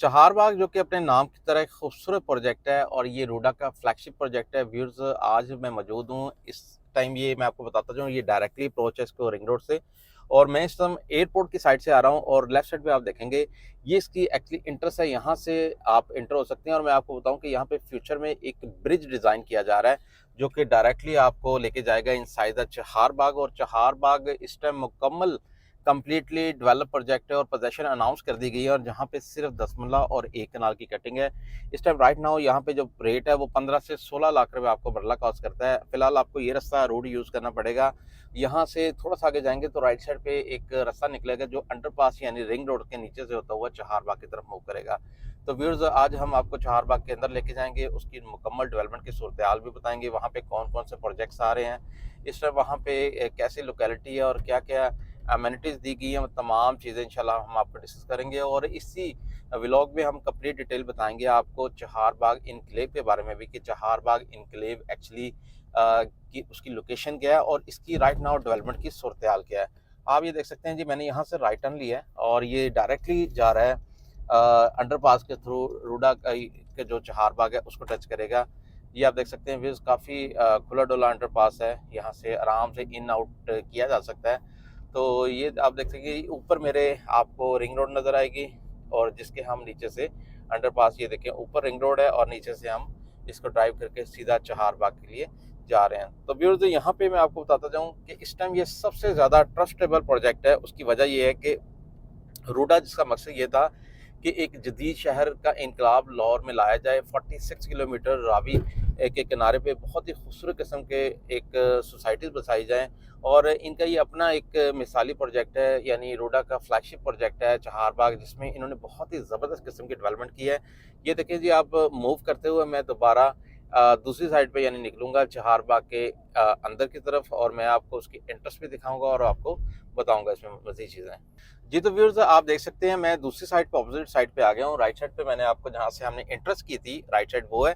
चहारबाग जो कि अपने नाम की तरह एक खूबसूरत प्रोजेक्ट है और ये रूडा का फ्लैगशिप प्रोजेक्ट है। व्यूअर्स, आज मैं मौजूद हूँ इस टाइम, ये मैं आपको बताता जाऊँ, ये डायरेक्टली अप्रोच है इसको रिंग रोड से। और मैं इस टाइम एयरपोर्ट की साइड से आ रहा हूँ और लेफ्ट साइड पे आप देखेंगे ये इसकी एक्चुअली इंट्रेस है, यहाँ से आप इंटर हो सकते हैं। और मैं आपको बताऊँ कि यहाँ पे फ्यूचर में एक ब्रिज डिज़ाइन किया जा रहा है जो कि डायरेक्टली आपको लेके जाएगा इनसाइड द चहारबाग। और चहारबाग इस टाइम मुकम्मल कंप्लीटली डेवलप प्रोजेक्ट है और पोजेशन अनाउंस कर दी गई है, और जहाँ पे सिर्फ 10 मरला और 1 कनाल की कटिंग है। इस टाइम राइट नाउ यहाँ पे जो रेट है वो 15 से 16 लाख रुपए आपको मरला कॉस्ट करता है। फिलहाल आपको ये रास्ता रोड यूज़ करना पड़ेगा। यहाँ से थोड़ा सा आगे जाएंगे तो राइट साइड पे एक रास्ता निकलेगा जो अंडरपास यानी रिंग रोड के नीचे से होता हुआ चहारबाग की तरफ मूव करेगा। तो व्यूअर्स, आज हम आपको चहारबाग के अंदर लेके जाएंगे, उसकी मुकम्मल डेवलपमेंट की सूरत हाल भी बताएंगे, वहाँ पे कौन कौन से प्रोजेक्ट्स आ रहे हैं, इस टाइम वहाँ पे कैसी लोकेलिटी है और क्या क्या अमेनिटीज़ दी गई हैं, तमाम चीज़ें इंशाल्लाह हम आपको डिस्कस करेंगे। और इसी व्लॉग में हम कंप्लीट डिटेल बताएंगे आपको चहारबाग इनक्लेव के बारे में भी, कि चहारबाग इनक्लेव एक्चुअली की उसकी लोकेशन क्या है और इसकी राइट नाउ डेवलपमेंट की सूरत हाल क्या है। आप ये देख सकते हैं जी, मैंने यहाँ से राइट टर्न लिया है और ये डायरेक्टली जा रहा है अंडरपास के थ्रू रूडा के जो चहारबाग है उसको टच करेगा। ये आप देख सकते हैं व्यूज़, काफ़ी खुला डुला अंडरपास है, यहाँ से आराम से इन आउट किया जा सकता है। तो ये आप देख सकते हैं ऊपर मेरे आपको रिंग रोड नज़र आएगी और जिसके हम नीचे से अंडरपास, ये देखें ऊपर रिंग रोड है और नीचे से हम इसको ड्राइव करके सीधा चहारबाग के लिए जा रहे हैं। तो व्यूअर्स, यहाँ पे मैं आपको बताता जाऊँ कि इस टाइम ये सबसे ज़्यादा ट्रस्टेबल प्रोजेक्ट है। उसकी वजह ये है कि रूडा जिसका मकसद ये था कि एक जदीद शहर का इनकलाब लाहौर में लाया जाए। 46 किलोमीटर रावी के किनारे पे बहुत ही खूबसूरत किस्म के एक सोसाइटीज़ बसाई जाएँ, और इनका ये अपना एक मिसाली प्रोजेक्ट है, यानी रूडा का फ्लैगशिप प्रोजेक्ट है चहारबाग, जिसमें इन्होंने बहुत ही ज़बरदस्त किस्म की डेवलपमेंट की है। ये देखिए जी, आप मूव करते हुए मैं दोबारा दूसरी साइड पे यानी निकलूँगा चहारबाग के अंदर की तरफ, और मैं आपको उसकी एंट्रेंस भी दिखाऊँगा और आपको बताऊँगा इसमें मज़ीद चीज़ें। जी, तो व्यूअर्स, आप देख सकते हैं मैं दूसरी साइड पे, अपोजिट साइड पे आ गया हूँ। राइट साइड पे मैंने आपको जहाँ से हमने एंट्रेंस की थी, राइट साइड वो है।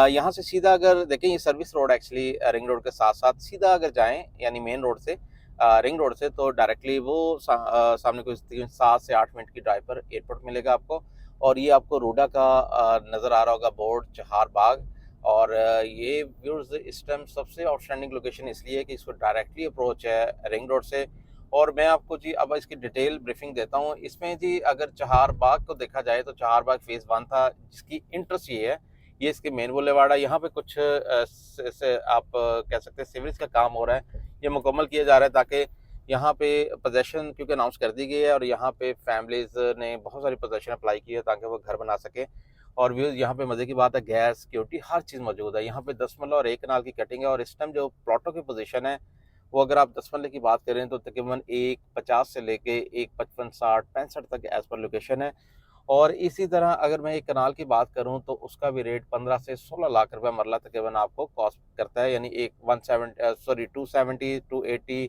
यहाँ से सीधा अगर देखें, ये service road actually ring road के साथ साथ सीधा अगर जाएँ यानी मेन रोड से रिंग रोड से, तो डायरेक्टली वो सामने कोई 7 से 8 मिनट की ड्राइव पर एयरपोर्ट मिलेगा आपको। और ये आपको रूडा का नज़र आ रहा होगा बोर्ड चहारबाग। और ये व्यूअर्स, इस टाइम सबसे आउटस्टैंडिंग लोकेशन इसलिए है कि इसको डायरेक्टली अप्रोच है रिंग रोड से। और मैं आपको जी अब इसकी डिटेल ब्रीफिंग देता हूँ। इसमें जी अगर चहारबाग को देखा जाए तो चहारबाग फेज़ 1 था, जिसकी इंटरेस्ट ये है, ये इसके मेन बुलेवार्ड है। यहाँ पे कुछ आप कह सकते हैं सीवरेज का काम हो रहा है, ये मुकम्मल किया जा रहा है ताकि यहाँ पे पोजेसन क्योंकि अनाउंस कर दी गई है और यहाँ पे फैमिलीज़ ने बहुत सारी पोजेसन अप्लाई की है ताकि वो घर बना सके। और व्यूज़, यहाँ पे मज़े की बात है, गैस सिक्योरिटी हर चीज़ मौजूद है। यहाँ पे 10 मरला और 1 कनाल की कटिंग है, और इस टाइम जो प्लॉटों की पोजीशन है वो अगर आप 10 मरले की बात करें तो तकरीबन 150 से लेके 155, 60, 65 तक एज पर लोकेशन है। और इसी तरह अगर मैं एक कनाल की बात करूं तो उसका भी रेट 15 से 16 लाख रुपए मरला तकरीबन आपको कॉस्ट करता है, यानी एक 270 280,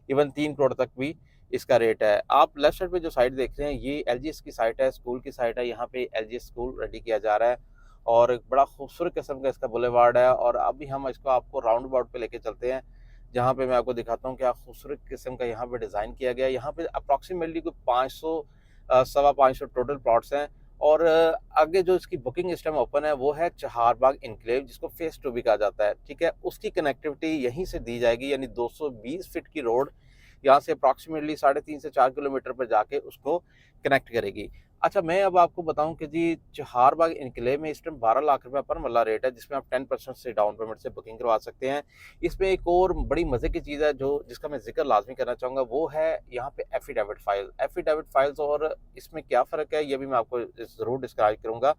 इवन 3 करोड़ तक भी इसका रेट है। आप लेफ्ट साइड पे जो साइट देख रहे हैं ये एलजीएस की साइट है, स्कूल की साइट है। यहाँ पे एलजीएस स्कूल रेडी किया जा रहा है और एक बड़ा खूबसूरत किस्म का इसका बुलेवार्ड है। और अभी हम इसको आपको राउंड अबाउट पे लेके चलते हैं, जहाँ पे मैं आपको दिखाता हूँ क्या खूबसूरत किस्म का यहाँ पे डिज़ाइन किया गया है। यहाँ पे अप्रॉक्सीमेटली कोई 500 सवा 500 टोटल प्लॉट्स हैं। और आगे जो इसकी बुकिंग इस टाइम ओपन है वो है चहारबाग इनक्लेव, जिसको फेस 2 भी कहा जाता है। ठीक है, उसकी कनेक्टिविटी यहीं से दी जाएगी, यानी 220 फीट की रोड यहाँ से अप्रॉक्सीमेटली 3.5 से 4 किलोमीटर पर जाके उसको कनेक्ट करेगी। अच्छा, मैं अब आपको बताऊं कि जी चहारबाग इनक्लेव में इस टाइम 12 लाख रुपए पर मरला रेट है, जिसमें आप 10% से डाउन पेमेंट से बुकिंग करवा सकते हैं। इसमें एक और बड़ी मज़े की चीज़ है जो जिसका मैं जिक्र लाजमी करना चाहूँगा, वो है यहाँ पे एफिडेविट फाइल। एफिडेविट फाइल्स और इसमें क्या फ़र्क है ये भी मैं आपको ज़रूर डिस्क्राइब करूँगा।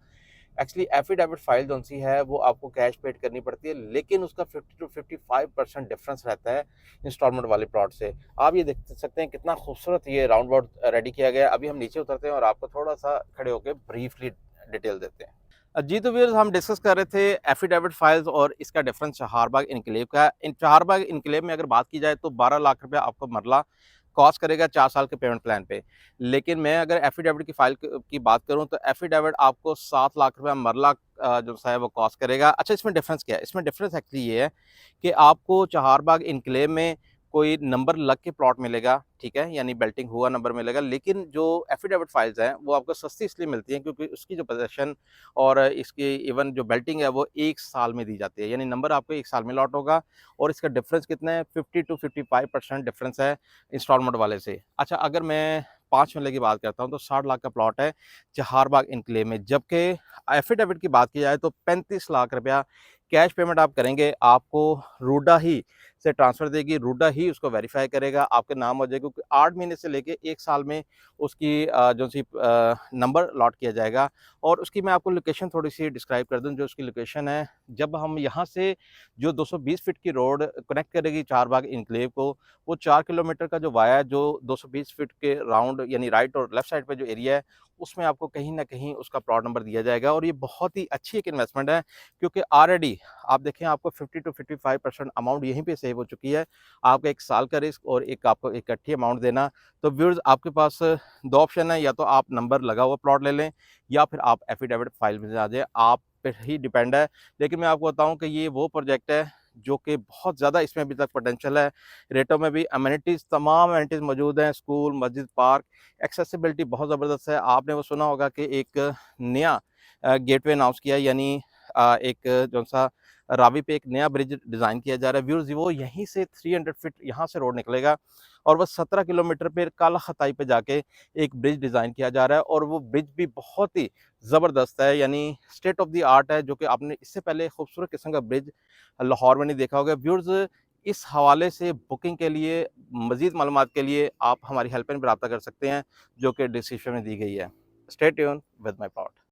एक्चुअली एफिडेविट फाइल जो सी है वो आपको कैश पेड करनी पड़ती है, लेकिन उसका 50 to 55% डिफरेंस रहता है इंस्टॉलमेंट वाले प्लॉट से। आप ये देख सकते हैं कितना खूबसूरत ये राउंड अबाउट रेडी किया गया है। अभी हम नीचे उतरते हैं और आपको थोड़ा सा खड़े होकर ब्रीफली डिटेल देते हैं। जी, तो व्यूअर्स, हम डिस्कस कर रहे थे एफिडेविट फाइल्स और इसका डिफरेंस चहारबाग इनक्लेव का। इन चहारबाग इनक्लेव में अगर बात की जाए तो 12 लाख रुपए आपको मरला कॉस्ट करेगा 4 साल के पेमेंट प्लान पे। लेकिन मैं अगर एफिडेविट की फाइल की बात करूं तो एफिडेविट आपको 7 लाख रुपए मरला जो है वो कॉस्ट करेगा। अच्छा, इसमें डिफरेंस क्या है? इसमें डिफरेंस एक्चुअली ये है कि आपको चहारबाग इनक्लेव में कोई नंबर लग के प्लॉट मिलेगा, ठीक है, यानी बेल्टिंग हुआ नंबर मिलेगा। लेकिन जो एफिडेविट फाइल्स हैं वो आपको सस्ती इसलिए मिलती हैं क्योंकि उसकी जो पोजेसन और इसकी इवन जो बेल्टिंग है वो 1 साल में दी जाती है, यानी नंबर आपको 1 साल में लॉट होगा। और इसका डिफरेंस कितना है, 50 टू 55% डिफरेंस है इंस्टॉलमेंट वाले से। अच्छा, अगर मैं 5 मरले की बात करता हूँ तो 60 लाख का प्लॉट है जहारबाग इनक्लेव में, जबकि एफिडेविट की बात की जाए तो 35 लाख रुपया कैश पेमेंट आप करेंगे, आपको रूडा ही से ट्रांसफ़र देगी, रूडा ही उसको वेरीफाई करेगा, आपके नाम हो जाएगा, क्योंकि 8 महीने से लेके 1 साल में उसकी जो सी नंबर लॉट किया जाएगा। और उसकी मैं आपको लोकेशन थोड़ी-सी डिस्क्राइब कर दूँ, जो उसकी लोकेशन है, जब हम यहाँ से जो 220 फीट की रोड कनेक्ट करेगी चारबाग इनक्लेव को, वो 4 किलोमीटर का जो वाया है, जो 220 फीट के राउंड यानी राइट और लेफ्ट साइड पे जो एरिया है, उसमें आपको कहीं न कहीं उसका प्लॉट नंबर दिया जाएगा। और ये बहुत ही अच्छी एक इन्वेस्टमेंट है, क्योंकि ऑलरेडी आप देखें आपको 50 टू 55% अमाउंट यहीं पे सेव हो चुकी है। आपका 1 साल का रिस्क और एक आपको इकट्ठी अमाउंट देना। तो व्यूअर्स, आपके पास 2 ऑप्शन है, या तो आप नंबर लगा हुआ प्लॉट ले लें या फिर आप एफिडेविट फाइल में आ जाएँ, आप पे ही डिपेंड है। लेकिन मैं आपको बताऊँ कि ये वो प्रोजेक्ट है जो कि बहुत ज़्यादा इसमें अभी तक पोटेंशियल है। रेटों में भी अमेनिटीज़, तमाम अमेनिटीज़ मौजूद हैं, स्कूल, मस्जिद, पार्क, एक्सेसिबिलिटी बहुत ज़बरदस्त है। आपने वो सुना होगा कि एक नया गेटवे अनाउंस किया है, यानी एक जौन-सा रावी पे एक नया ब्रिज डिज़ाइन किया जा रहा है। व्यूअर्स, वो यहीं से 300 फीट यहाँ से रोड निकलेगा और वो 17 किलोमीटर पे काला खताई पे जाके एक ब्रिज डिज़ाइन किया जा रहा है, और वो ब्रिज भी बहुत ही ज़बरदस्त है, यानी स्टेट ऑफ द आर्ट है, जो कि आपने इससे पहले खूबसूरत किस्म का ब्रिज लाहौर में नहीं देखा होगा। व्यूअर्स, इस हवाले से बुकिंग के लिए, मज़ीद मालूमात के लिए आप हमारी हेल्पलाइन पे राब्ता कर सकते हैं, जो कि डिस्क्रिप्शन में दी गई है। Stay tuned with my plot.